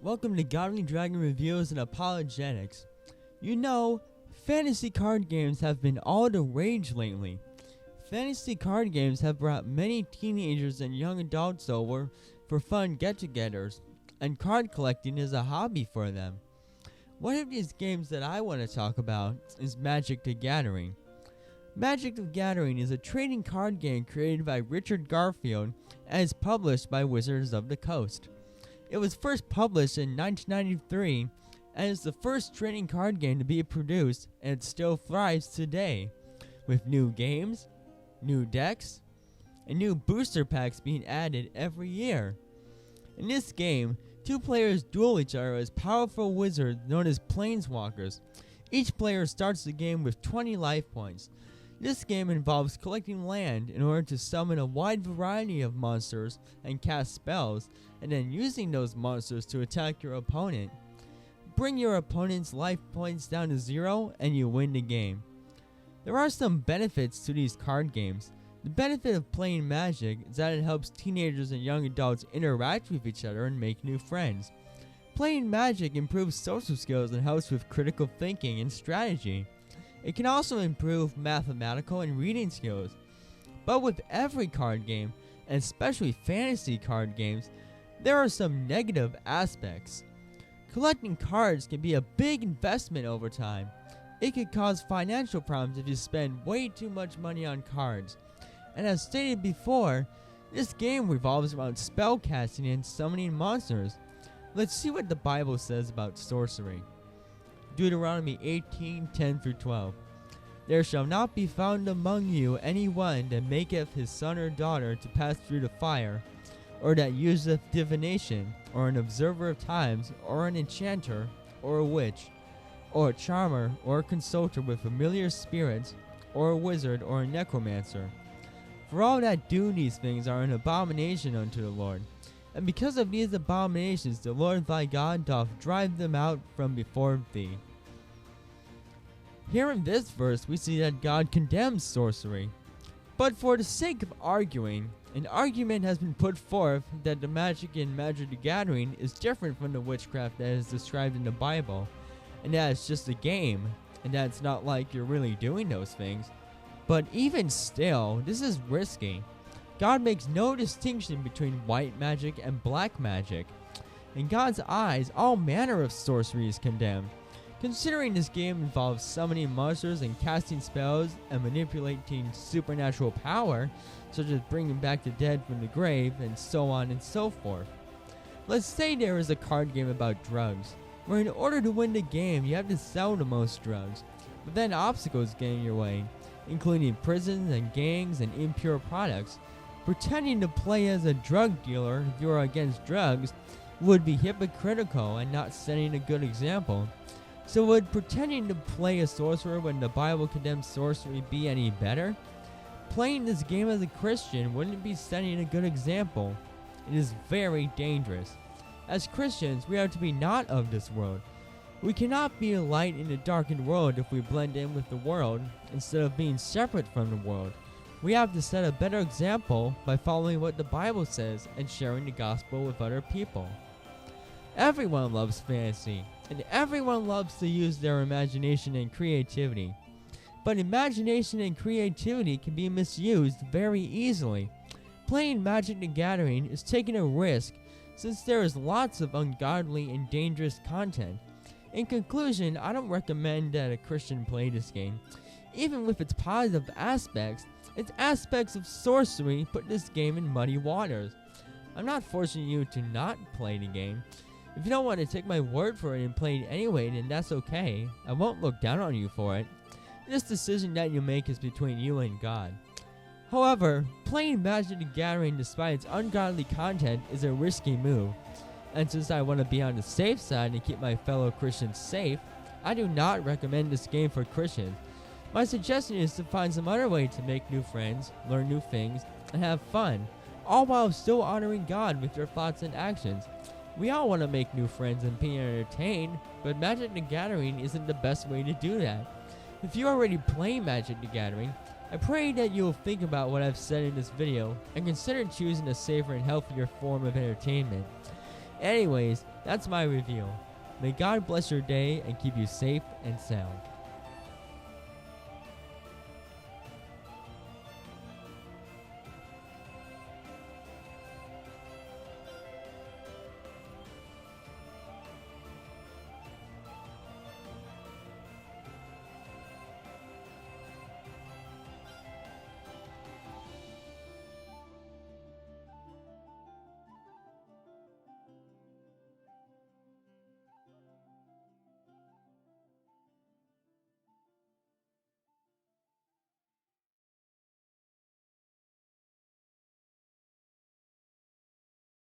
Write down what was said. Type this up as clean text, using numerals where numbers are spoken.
Welcome to Godly Dragon Reviews and Apologetics. You know, fantasy card games have been all the rage lately. Fantasy card games have brought many teenagers and young adults over for fun get-togethers, and card collecting is a hobby for them. One of these games that I want to talk about is Magic the Gathering. Magic the Gathering is a trading card game created by Richard Garfield and is published by Wizards of the Coast. It was first published in 1993 and is the first trading card game to be produced, and it still thrives today, with new games, new decks, and new booster packs being added every year. In this game, two players duel each other as powerful wizards known as planeswalkers. Each player starts the game with 20 life points. This game involves collecting land in order to summon a wide variety of monsters and cast spells, and then using those monsters to attack your opponent. Bring your opponent's life points down to 0 and you win the game. There are some benefits to these card games. The benefit of playing Magic is that it helps teenagers and young adults interact with each other and make new friends. Playing Magic improves social skills and helps with critical thinking and strategy. It can also improve mathematical and reading skills. But with every card game, and especially fantasy card games, there are some negative aspects. Collecting cards can be a big investment over time. It could cause financial problems if you spend way too much money on cards. And as stated before, this game revolves around spellcasting and summoning monsters. Let's see what the Bible says about sorcery. Deuteronomy 18:10-12. There shall not be found among you any one that maketh his son or daughter to pass through the fire, or that useth divination, or an observer of times, or an enchanter, or a witch, or a charmer, or a consulter with familiar spirits, or a wizard, or a necromancer. For all that do these things are an abomination unto the Lord. And because of these abominations the Lord thy God doth drive them out from before thee. Here in this verse we see that God condemns sorcery. But for the sake of arguing, an argument has been put forth that the magic in Magic the Gathering is different from the witchcraft that is described in the Bible, and that it's just a game, and that it's not like you're really doing those things. But even still, this is risky. God makes no distinction between white magic and black magic. In God's eyes, all manner of sorcery is condemned. Considering this game involves summoning monsters and casting spells and manipulating supernatural power, such as bringing back the dead from the grave and so on and so forth. Let's say there is a card game about drugs, where in order to win the game you have to sell the most drugs, but then obstacles get in your way, including prisons and gangs and impure products. Pretending to play as a drug dealer if you are against drugs would be hypocritical and not setting a good example. So would pretending to play a sorcerer when the Bible condemns sorcery be any better? Playing this game as a Christian wouldn't be setting a good example. It is very dangerous. As Christians, we are to be not of this world. We cannot be a light in a darkened world if we blend in with the world instead of being separate from the world. We have to set a better example by following what the Bible says and sharing the gospel with other people. Everyone loves fantasy, and everyone loves to use their imagination and creativity. But imagination and creativity can be misused very easily. Playing Magic the Gathering is taking a risk since there is lots of ungodly and dangerous content. In conclusion, I don't recommend that a Christian play this game. Even with its positive aspects, its aspects of sorcery put this game in muddy waters. I'm not forcing you to not play the game. If you don't want to take my word for it and play it anyway, then that's okay. I won't look down on you for it. This decision that you make is between you and God. However, playing Magic the Gathering despite its ungodly content is a risky move. And since I want to be on the safe side and keep my fellow Christians safe, I do not recommend this game for Christians. My suggestion is to find some other way to make new friends, learn new things, and have fun, all while still honoring God with your thoughts and actions. We all want to make new friends and be entertained, but Magic the Gathering isn't the best way to do that. If you already play Magic the Gathering, I pray that you'll think about what I've said in this video and consider choosing a safer and healthier form of entertainment. Anyways, that's my review. May God bless your day and keep you safe and sound.